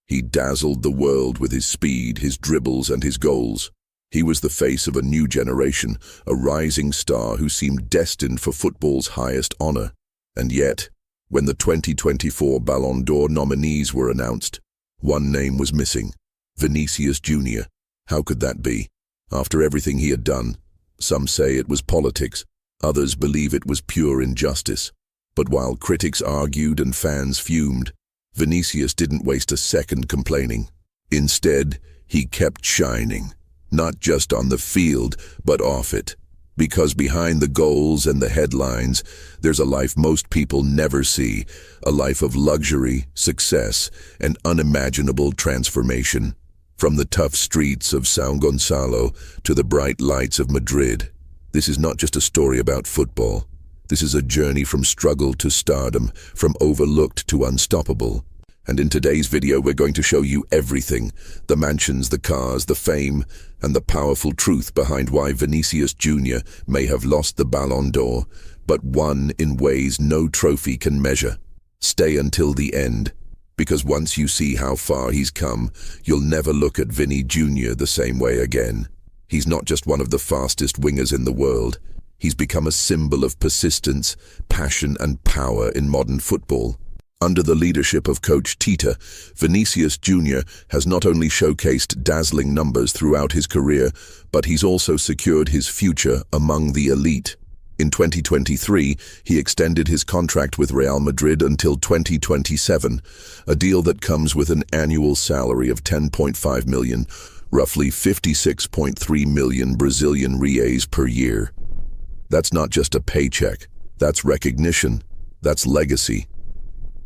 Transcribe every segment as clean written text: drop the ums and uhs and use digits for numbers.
He dazzled the world with his speed, his dribbles, and his goals. He was the face of a new generation, a rising star who seemed destined for football's highest honor. And yet, when the 2024 Ballon d'Or nominees were announced, one name was missing: Vinícius Júnior. How could that be? After everything he had done, some say it was politics, others believe it was pure injustice. But while critics argued and fans fumed, Vinícius didn't waste a second complaining. Instead, he kept shining, not just on the field, but off it. Because behind the goals and the headlines, there's a life most people never see, a life of luxury, success, and unimaginable transformation. From the tough streets of São Gonçalo to the bright lights of Madrid, this is not just a story about football. This is a journey from struggle to stardom, from overlooked to unstoppable. And in today's video, we're going to show you everything: the mansions, the cars, the fame, and the powerful truth behind why Vinícius Júnior may have lost the Ballon d'Or, but won in ways no trophy can measure. Stay until the end, because once you see how far he's come, you'll never look at Vinny Jr. the same way again. He's not just one of the fastest wingers in the world. He's become a symbol of persistence, passion, and power in modern football. Under the leadership of coach Tita, Vinícius Júnior has not only showcased dazzling numbers throughout his career, but he's also secured his future among the elite. In 2023, he extended his contract with Real Madrid until 2027, a deal that comes with an annual salary of 10.5 million, roughly 56.3 million Brazilian reais per year. That's not just a paycheck, that's recognition, that's legacy.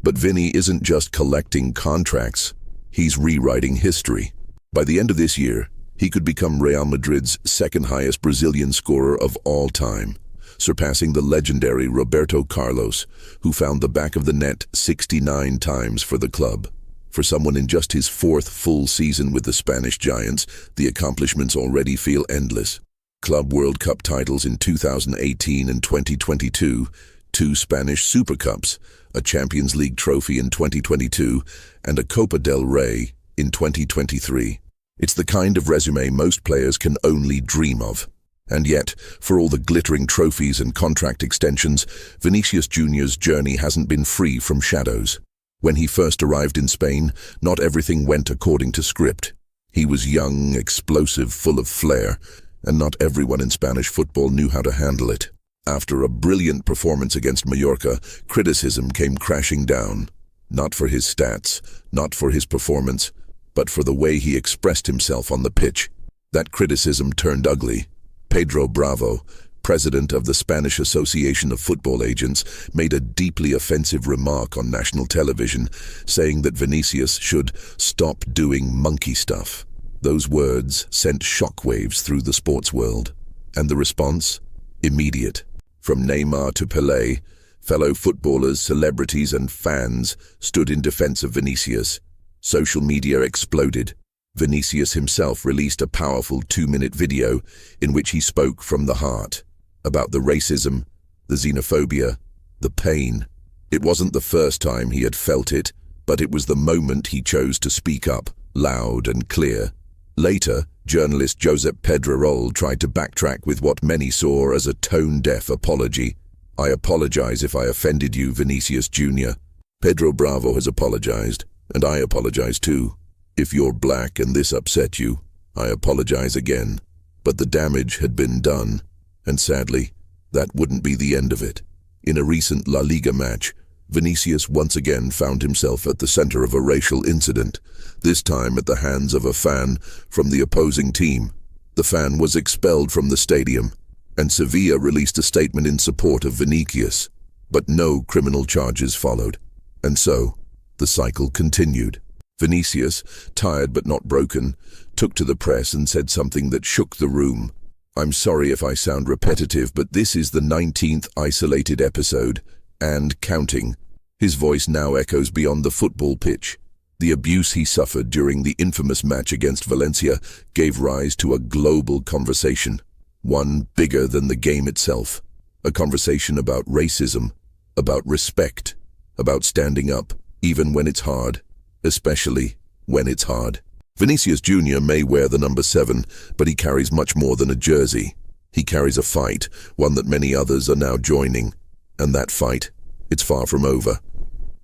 But Vinny isn't just collecting contracts, he's rewriting history. By the end of this year, he could become Real Madrid's second highest Brazilian scorer of all time, surpassing the legendary Roberto Carlos, who found the back of the net 69 times for the club. For someone in just his fourth full season with the Spanish Giants, the accomplishments already feel endless. Club World Cup titles in 2018 and 2022, 2 Spanish Super Cups, a Champions League trophy in 2022, and a Copa del Rey in 2023. It's the kind of resume most players can only dream of. And yet, for all the glittering trophies and contract extensions, Vinícius Júnior's journey hasn't been free from shadows. When he first arrived in Spain, not everything went according to script. He was young, explosive, full of flair, and not everyone in Spanish football knew how to handle it. After a brilliant performance against Mallorca, criticism came crashing down. Not for his stats, not for his performance, but for the way he expressed himself on the pitch. That criticism turned ugly. Pedro Bravo, president of the Spanish Association of Football Agents, made a deeply offensive remark on national television, saying that Vinícius should stop doing monkey stuff. Those words sent shockwaves through the sports world. And the response? Immediate. From Neymar to Pelé, fellow footballers, celebrities, and fans stood in defense of Vinícius. Social media exploded. Vinícius himself released a powerful 2-minute video in which he spoke from the heart about the racism, the xenophobia, the pain. It wasn't the first time he had felt it, but it was the moment he chose to speak up, loud and clear. Later, journalist Josep Pedrerol tried to backtrack with what many saw as a tone-deaf apology. "I apologize if I offended you, Vinícius Júnior. Pedro Bravo has apologized, and I apologize too. If you're black and this upset you, I apologize again." But the damage had been done, and sadly, that wouldn't be the end of it. In a recent La Liga match, Vinícius once again found himself at the center of a racial incident, this time at the hands of a fan from the opposing team. The fan was expelled from the stadium, and Sevilla released a statement in support of Vinícius, but no criminal charges followed. And so, the cycle continued. Vinícius, tired but not broken, took to the press and said something that shook the room. "I'm sorry if I sound repetitive, but this is the 19th isolated episode, and counting." His voice now echoes beyond the football pitch. The abuse he suffered during the infamous match against Valencia gave rise to a global conversation, one bigger than the game itself. A conversation about racism, about respect, about standing up, even when it's hard, especially when it's hard. Vinícius Júnior may wear the number 7, but he carries much more than a jersey. He carries a fight, one that many others are now joining. And that fight, it's far from over.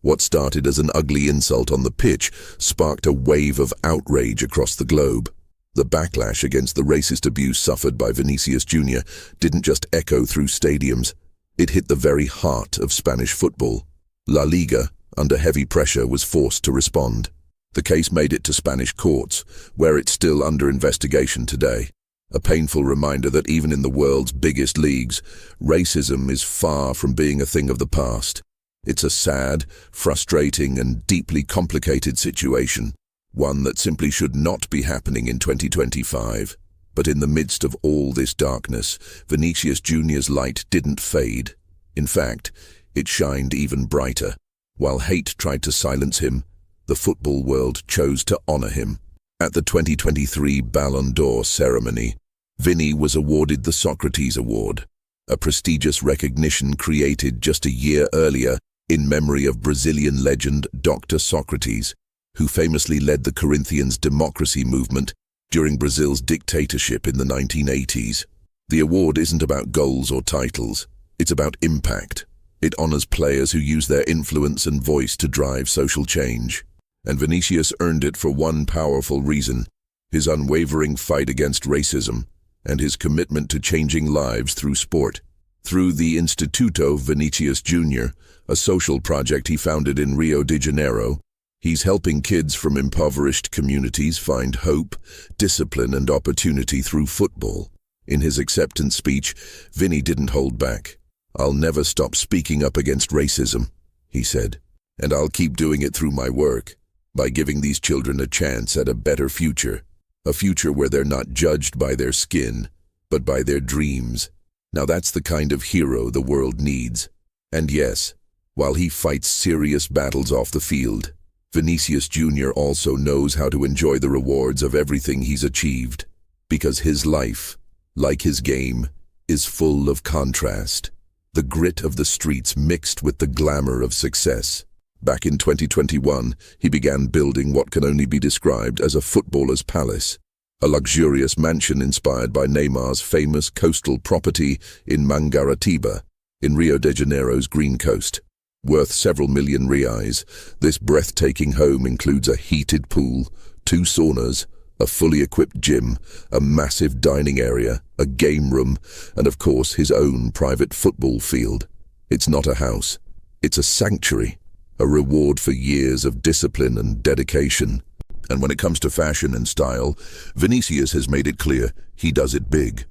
What started as an ugly insult on the pitch sparked a wave of outrage across the globe. The backlash against the racist abuse suffered by Vinícius Júnior didn't just echo through stadiums. It hit the very heart of Spanish football. La Liga, under heavy pressure, was forced to respond. The case made it to Spanish courts, where it's still under investigation today. A painful reminder that even in the world's biggest leagues, racism is far from being a thing of the past. It's a sad, frustrating, and deeply complicated situation, one that simply should not be happening in 2025. But in the midst of all this darkness, Vinícius Júnior's light didn't fade. In fact, it shined even brighter. While hate tried to silence him, the football world chose to honor him. At the 2023 Ballon d'Or ceremony, Vini was awarded the Socrates Award, a prestigious recognition created just a year earlier in memory of Brazilian legend Dr. Socrates, who famously led the Corinthians' democracy movement during Brazil's dictatorship in the 1980s. The award isn't about goals or titles, it's about impact. It honors players who use their influence and voice to drive social change. And Vinícius earned it for one powerful reason: his unwavering fight against racism and his commitment to changing lives through sport. Through the Instituto Vinícius Júnior, a social project he founded in Rio de Janeiro, he's helping kids from impoverished communities find hope, discipline, and opportunity through football. In his acceptance speech, Vini didn't hold back. "I'll never stop speaking up against racism," he said, "and I'll keep doing it through my work, by giving these children a chance at a better future, a future where they're not judged by their skin, but by their dreams." Now that's the kind of hero the world needs. And yes, while he fights serious battles off the field, Vinícius Júnior also knows how to enjoy the rewards of everything he's achieved, because his life, like his game, is full of contrast. The grit of the streets mixed with the glamour of success. Back in 2021, he began building what can only be described as a footballer's palace, a luxurious mansion inspired by Neymar's famous coastal property in Mangaratiba, in Rio de Janeiro's Green Coast. Worth several million reais, this breathtaking home includes a heated pool, 2 saunas, a fully equipped gym, a massive dining area, a game room, and of course his own private football field. It's not a house, it's a sanctuary, a reward for years of discipline and dedication. And when it comes to fashion and style, Vinícius has made it clear he does it big.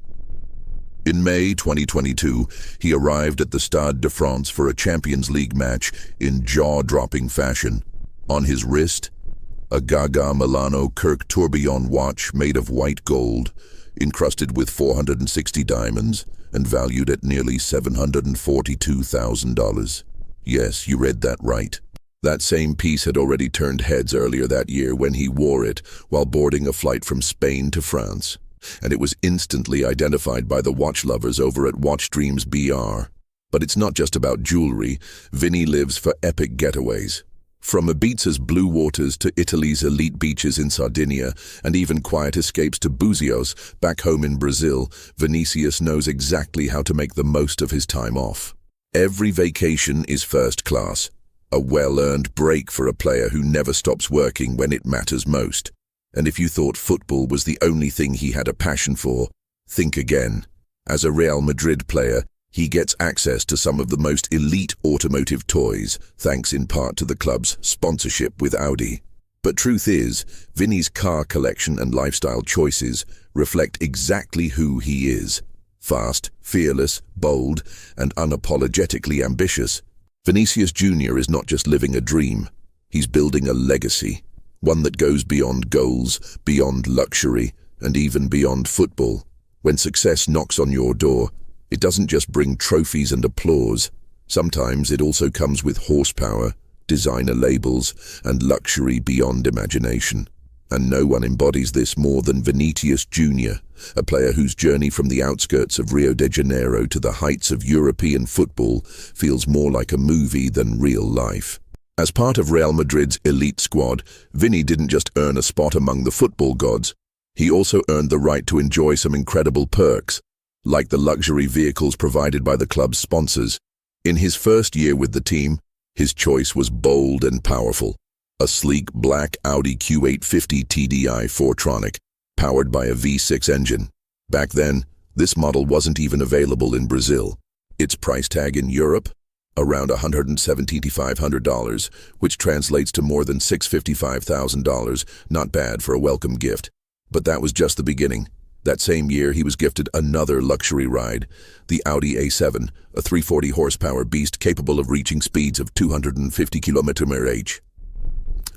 In May 2022, he arrived at the Stade de France for a Champions League match in jaw-dropping fashion. On his wrist, a Gaga Milano Kirk tourbillon watch made of white gold, encrusted with 460 diamonds and valued at nearly $742,000. Yes, you read that right. That same piece had already turned heads earlier that year when he wore it while boarding a flight from Spain to France, and it was instantly identified by the watch lovers over at Watchdreams BR. But it's not just about jewelry. Vini lives for epic getaways. From Ibiza's blue waters to Italy's elite beaches in Sardinia, and even quiet escapes to Búzios, back home in Brazil, Vinícius knows exactly how to make the most of his time off. Every vacation is first class, a well-earned break for a player who never stops working when it matters most. And if you thought football was the only thing he had a passion for, think again. As a Real Madrid player, he gets access to some of the most elite automotive toys, thanks in part to the club's sponsorship with Audi. But truth is, Vini's car collection and lifestyle choices reflect exactly who he is. Fast, fearless, bold, and unapologetically ambitious, Vinícius Júnior is not just living a dream, he's building a legacy, one that goes beyond goals, beyond luxury, and even beyond football. When success knocks on your door, it doesn't just bring trophies and applause. Sometimes it also comes with horsepower, designer labels, and luxury beyond imagination. And no one embodies this more than Vinícius Júnior, a player whose journey from the outskirts of Rio de Janeiro to the heights of European football feels more like a movie than real life. As part of Real Madrid's elite squad, Vini didn't just earn a spot among the football gods. He also earned the right to enjoy some incredible perks, like the luxury vehicles provided by the club's sponsors. In his first year with the team, his choice was bold and powerful. A sleek black Audi Q850 TDI 4tronic, powered by a V6 engine. Back then, this model wasn't even available in Brazil. Its price tag in Europe? Around $175,000, which translates to more than $655,000, not bad for a welcome gift. But that was just the beginning. That same year, he was gifted another luxury ride, the Audi A7, a 340 horsepower beast capable of reaching speeds of 250 km/h.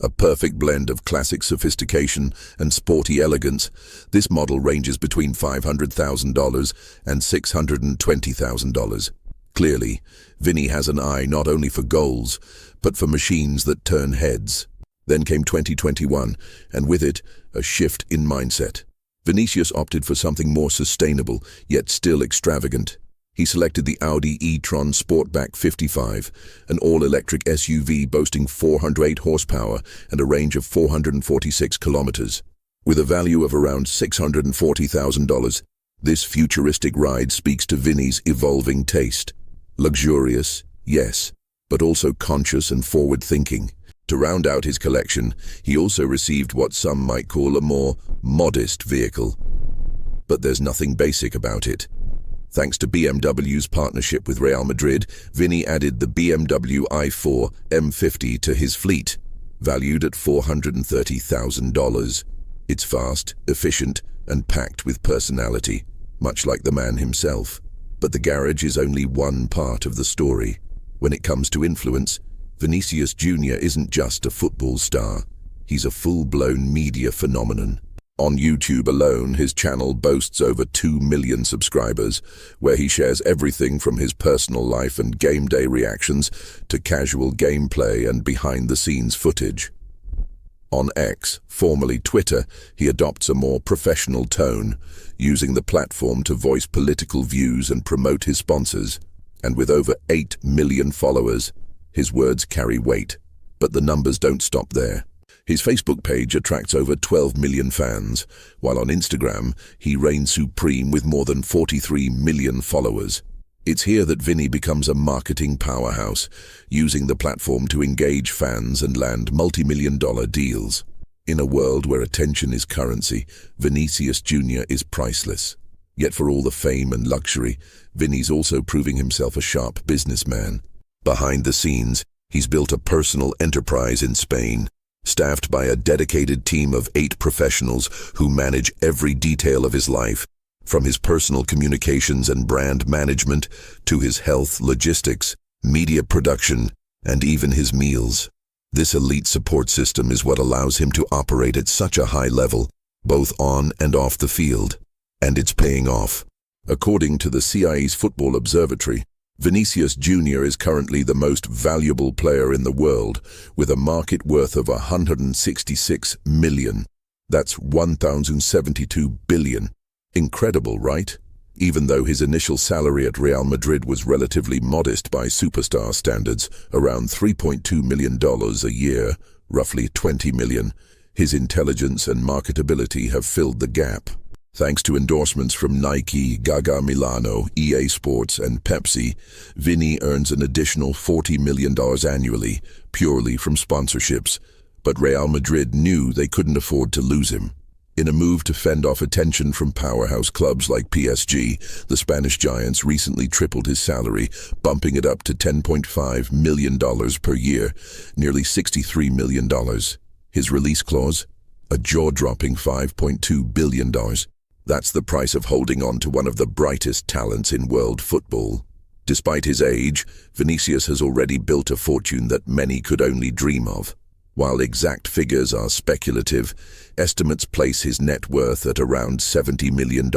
A perfect blend of classic sophistication and sporty elegance, this model ranges between $500,000 and $620,000. Clearly, Vini has an eye not only for goals, but for machines that turn heads. Then came 2021, and with it, a shift in mindset. Vinicius opted for something more sustainable, yet still extravagant. He selected the Audi e-tron Sportback 55, an all-electric SUV boasting 408 horsepower and a range of 446 kilometers. With a value of around $640,000, this futuristic ride speaks to Vini's evolving taste. Luxurious, yes, but also conscious and forward-thinking. To round out his collection, he also received what some might call a more modest vehicle. But there's nothing basic about it. Thanks to BMW's partnership with Real Madrid, Vini added the BMW i4 M50 to his fleet, valued at $430,000. It's fast, efficient, and packed with personality, much like the man himself. But the garage is only one part of the story. When it comes to influence, Vinícius Júnior isn't just a football star. He's a full-blown media phenomenon. On YouTube alone, his channel boasts over 2 million subscribers, where he shares everything from his personal life and game day reactions to casual gameplay and behind-the-scenes footage. On X, formerly Twitter, he adopts a more professional tone, using the platform to voice political views and promote his sponsors. And with over 8 million followers, his words carry weight. But the numbers don't stop there. His Facebook page attracts over 12 million fans, while on Instagram, he reigns supreme with more than 43 million followers. It's here that Vini becomes a marketing powerhouse, using the platform to engage fans and land multi-million-dollar deals. In a world where attention is currency, Vinícius Júnior is priceless. Yet for all the fame and luxury, Vini's also proving himself a sharp businessman. Behind the scenes, he's built a personal enterprise in Spain, staffed by a dedicated team of 8 professionals who manage every detail of his life, from his personal communications and brand management to his health, logistics, media production, and even his meals. This elite support system is what allows him to operate at such a high level, both on and off the field. And it's paying off. According to the CIE's Football Observatory, Vinícius Júnior is currently the most valuable player in the world, with a market worth of $166 million. That's $1,072 billion. Incredible, right? Even though his initial salary at Real Madrid was relatively modest by superstar standards, around $3.2 million a year, roughly $20 million, his intelligence and marketability have filled the gap. Thanks to endorsements from Nike, Gaga Milano, EA Sports, and Pepsi, Vini earns an additional $40 million annually, purely from sponsorships. But Real Madrid knew they couldn't afford to lose him. In a move to fend off attention from powerhouse clubs like PSG, the Spanish giants recently tripled his salary, bumping it up to $10.5 million per year, nearly $63 million. His release clause? A jaw-dropping $5.2 billion. That's the price of holding on to one of the brightest talents in world football. Despite his age, Vinícius has already built a fortune that many could only dream of. While exact figures are speculative, estimates place his net worth at around $70 million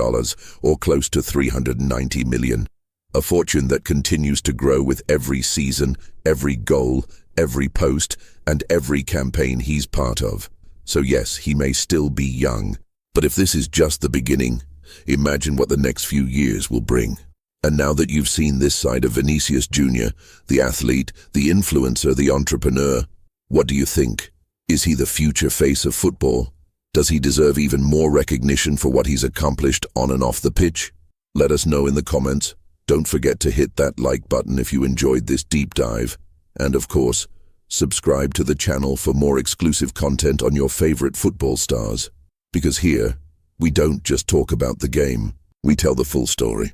or close to $390 million. A fortune that continues to grow with every season, every goal, every post, and every campaign he's part of. So yes, he may still be young. But if this is just the beginning, imagine what the next few years will bring. And now that you've seen this side of Vinícius Júnior, the athlete, the influencer, the entrepreneur, what do you think? Is he the future face of football? Does he deserve even more recognition for what he's accomplished on and off the pitch? Let us know in the comments. Don't forget to hit that like button if you enjoyed this deep dive. And of course, subscribe to the channel for more exclusive content on your favorite football stars. Because here, we don't just talk about the game, we tell the full story.